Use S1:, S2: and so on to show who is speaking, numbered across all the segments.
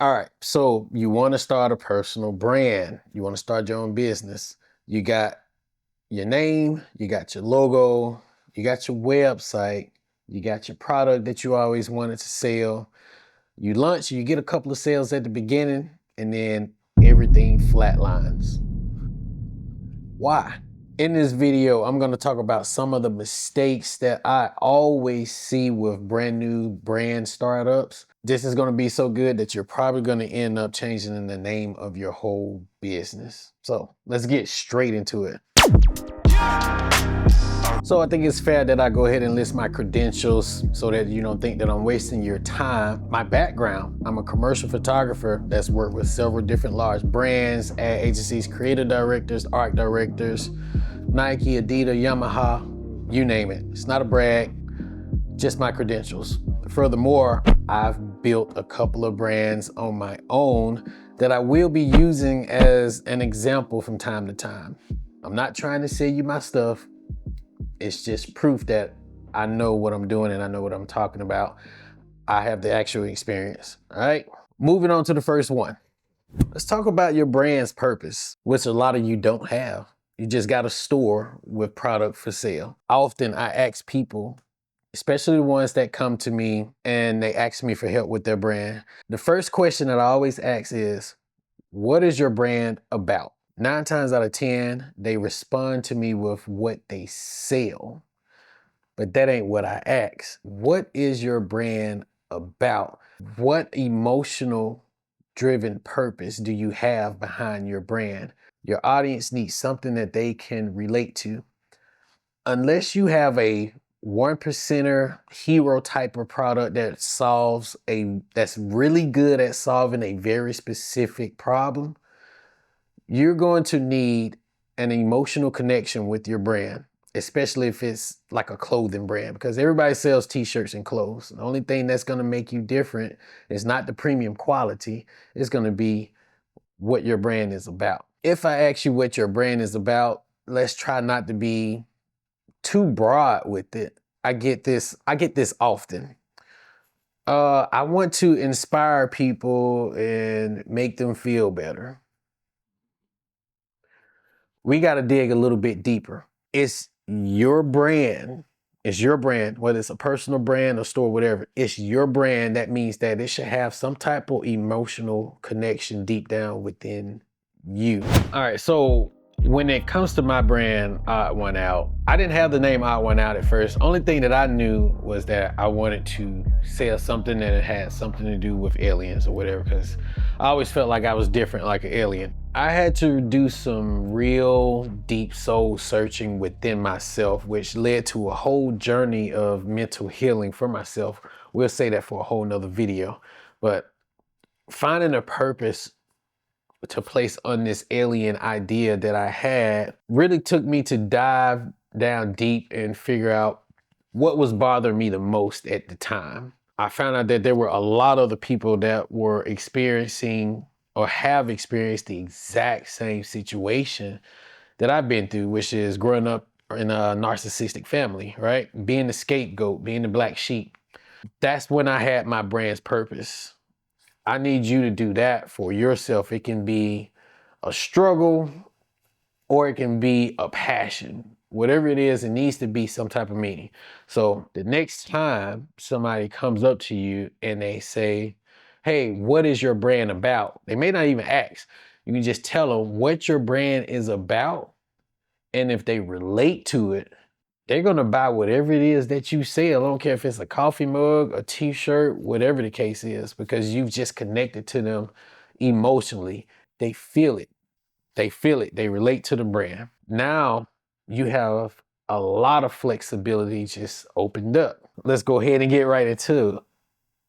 S1: All right, so you want to start a personal brand. You want to start your own business. You got your name, you got your logo, you got your website, you got your product that you always wanted to sell. You launch, you get a couple of sales at the beginning, and then everything flatlines. Why? In this video, I'm going to talk about some of the mistakes that I always see with brand new brand startups. This is going to be so good that you're probably going to end up changing the name of your whole business. So let's get straight into it. So I think it's fair that I go ahead and list my credentials so that you don't think that I'm wasting your time. My background, I'm a commercial photographer that's worked with several different large brands, ad agencies, creative directors, art directors, Nike, Adidas, Yamaha, you name it. It's not a brag, just my credentials. Furthermore, I've built a couple of brands on my own that I will be using as an example from time to time. I'm not trying to sell you my stuff. It's just proof that I know what I'm doing and I know what I'm talking about. I have the actual experience, all right? Moving on to the first one. Let's talk about your brand's purpose, which a lot of you don't have. You just got a store with product for sale. Often I ask people, especially the ones that come to me and they ask me for help with their brand. The first question that I always ask is, what is your brand about? 9 times out of 10, they respond to me with what they sell. But that ain't what I ask. What is your brand about? What emotional driven purpose do you have behind your brand? Your audience needs something that they can relate to. Unless you have a 1%er hero type of product that's really good at solving a very specific problem, you're going to need an emotional connection with your brand, especially if it's like a clothing brand, because everybody sells t-shirts and clothes. The only thing that's going to make you different is not the premium quality, it's going to be what your brand is about. If I ask you what your brand is about, let's try not to be too broad with it. I get this often. I want to inspire people and make them feel better. We got to dig a little bit deeper. It's your brand. It's your brand, whether it's a personal brand or store, whatever. It's your brand. That means that it should have some type of emotional connection deep down within you. All right, so when it comes to my brand, Odd One Out, I didn't have the name Odd One Out at first. Only thing that I knew was that I wanted to sell something that it had something to do with aliens or whatever, because I always felt like I was different, like an alien. I had to do some real deep soul searching within myself, which led to a whole journey of mental healing for myself. We'll say that for a whole nother video, but finding a purpose to place on this alien idea that I had really took me to dive down deep and figure out what was bothering me the most at the time. I found out that there were a lot of other people that were experiencing or have experienced the exact same situation that I've been through, which is growing up in a narcissistic family, right? Being the scapegoat, being the black sheep. That's when I had my brand's purpose. I need you to do that for yourself. It can be a struggle or it can be a passion. Whatever it is, it needs to be some type of meaning. So the next time somebody comes up to you and they say, hey, what is your brand about? They may not even ask. You can just tell them what your brand is about. And if they relate to it, they're gonna buy whatever it is that you sell. I don't care if it's a coffee mug, a t-shirt, whatever the case is, because you've just connected to them emotionally. They feel it. They feel it. They relate to the brand. Now you have a lot of flexibility just opened up. Let's go ahead and get right into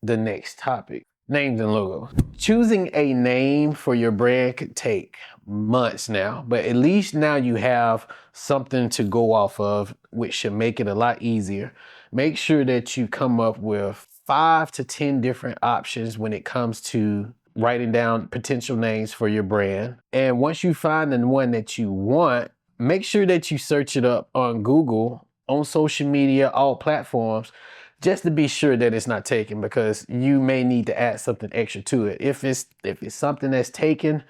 S1: the next topic. Names and logos. Choosing a name for your brand could take months now, but at least now you have something to go off of, which should make it a lot easier. Make sure that you come up with 5 to 10 different options when it comes to writing down potential names for your brand. And once you find the one that you want, make sure that you search it up on Google, on social media, all platforms, just to be sure that it's not taken, because you may need to add something extra to it. If it's something that's taken,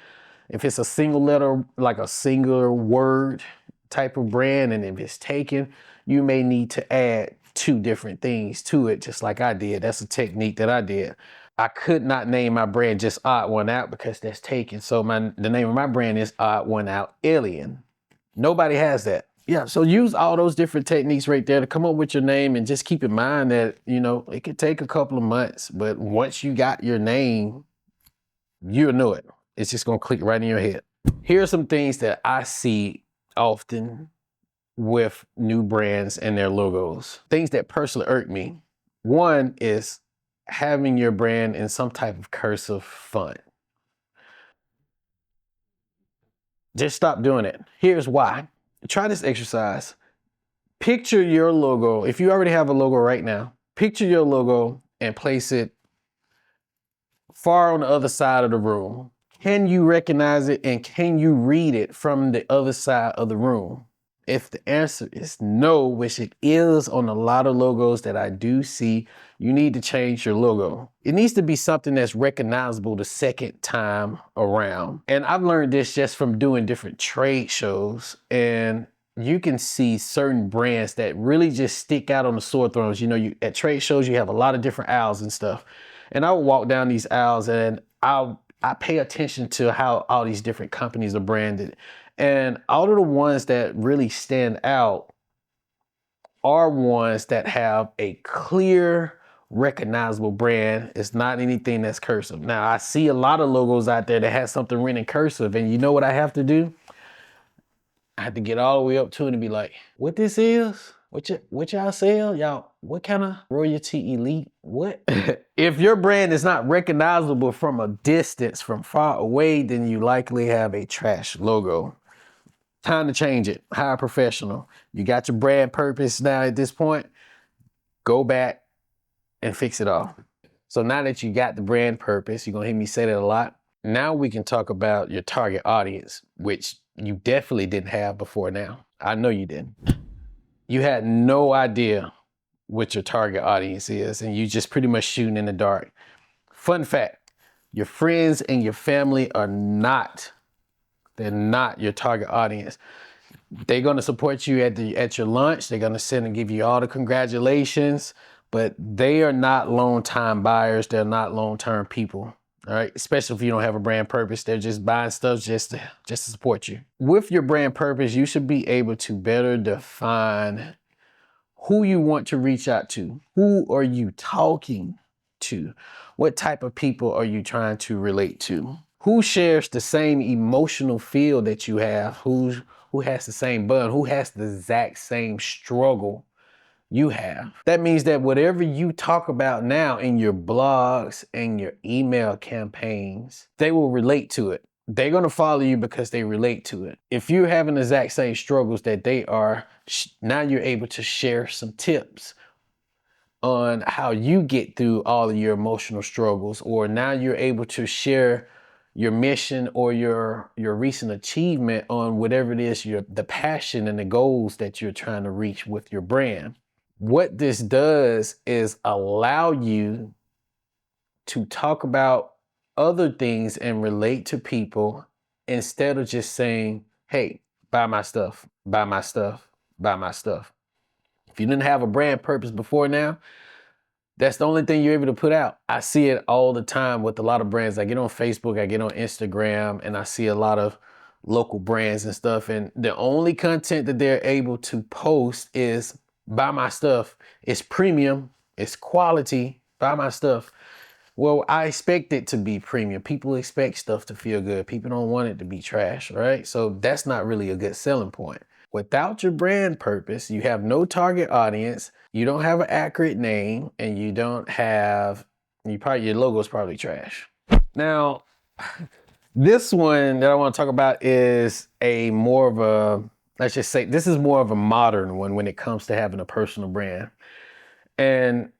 S1: if it's a single letter, like a singular word type of brand, and if it's taken, you may need to add 2 different things to it, just like I did. That's a technique that I did. I could not name my brand just Odd One Out because that's taken. So the name of my brand is Odd One Out Alien. Nobody has that. Yeah, so use all those different techniques right there to come up with your name, and just keep in mind that, you know, it could take a couple of months, but once you got your name, you'll know it. It's just gonna click right in your head. Here are some things that I see often with new brands and their logos. Things that personally irk me. One is having your brand in some type of cursive font. Just stop doing it. Here's why. Try this exercise. Picture your logo. If you already have a logo right now, picture your logo and place it far on the other side of the room. Can you recognize it, and can you read it from the other side of the room? If the answer is no, which it is on a lot of logos that I do see, you need to change your logo. It needs to be something that's recognizable the second time around. And I've learned this just from doing different trade shows, and you can see certain brands that really just stick out on the sore thumbs. You know, at trade shows, you have a lot of different aisles and stuff. And I would walk down these aisles, and I pay attention to how all these different companies are branded. And all of the ones that really stand out are ones that have a clear, recognizable brand. It's not anything that's cursive. Now, I see a lot of logos out there that has something written in cursive, and you know what I have to do? I have to get all the way up to it and be like, what this is? What y'all sell? Y'all, what kind of royalty elite? What? If your brand is not recognizable from a distance, from far away, then you likely have a trash logo. Time to change it. Hire a professional. You got your brand purpose now at this point. Go back and fix it all. So now that you got the brand purpose, you're gonna hear me say that a lot. Now we can talk about your target audience, which you definitely didn't have before now. I know you didn't. You had no idea what your target audience is, and you just pretty much shooting in the dark. Fun fact, your friends and your family are not, they're not your target audience. They're gonna support you at your lunch. They're gonna sit and give you all the congratulations, but they are not long-time buyers. They're not long-term people. All right, especially if you don't have a brand purpose. They're just buying stuff just to support you. With your brand purpose, you should be able to better define who you want to reach out to. Who are you talking to? What type of people are you trying to relate to? Who shares the same emotional feel that you have? Who has the same bond? Who has the exact same struggle you have? That means that whatever you talk about now in your blogs and your email campaigns, they will relate to it. They're going to follow you because they relate to it. If you're having the exact same struggles that they are, now you're able to share some tips on how you get through all of your emotional struggles, or now you're able to share your mission or your recent achievement on whatever it is, the passion and the goals that you're trying to reach with your brand. What this does is allow you to talk about other things and relate to people, instead of just saying, hey, buy my stuff, buy my stuff, buy my stuff. If you didn't have a brand purpose before now, that's the only thing you're able to put out. I see it all the time with a lot of brands. I get on Facebook, I get on Instagram, and I see a lot of local brands and stuff. And the only content that they're able to post is buy my stuff. It's premium, it's quality, buy my stuff. Well, I expect it to be premium. People expect stuff to feel good. People don't want it to be trash, right? So that's not really a good selling point. Without your brand purpose, you have no target audience, you don't have an accurate name, and you don't have, your logo is probably trash. Now, this one that I want to talk about is let's just say, this is more of a modern one when it comes to having a personal brand. And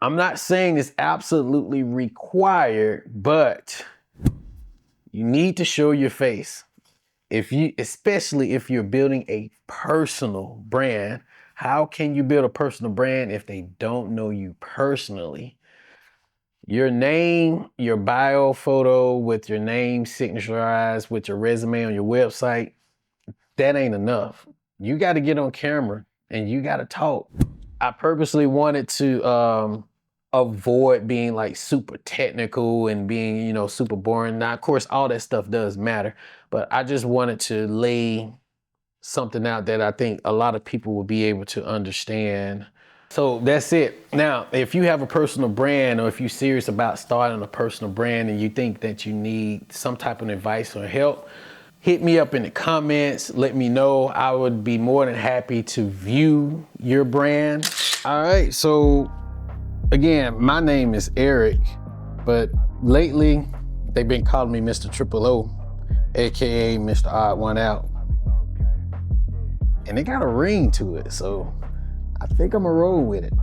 S1: I'm not saying it's absolutely required, but you need to show your face. Especially if you're building a personal brand, How can you build a personal brand if they don't know you personally? Your name, your bio photo with your name signaturized with your resume on your website, that ain't enough. You got to get on camera and you got to talk. I purposely wanted to avoid being like super technical and being, you know, super boring. Now, of course, all that stuff does matter, but I just wanted to lay something out that I think a lot of people will be able to understand. So that's it. Now, if you have a personal brand, or if you're serious about starting a personal brand and you think that you need some type of advice or help, hit me up in the comments. Let me know. I would be more than happy to view your brand. All right, so again, my name is Eric, but lately they've been calling me Mr. Triple O, AKA Mr. Odd One Out. And it got a ring to it, so I think I'm gonna roll with it.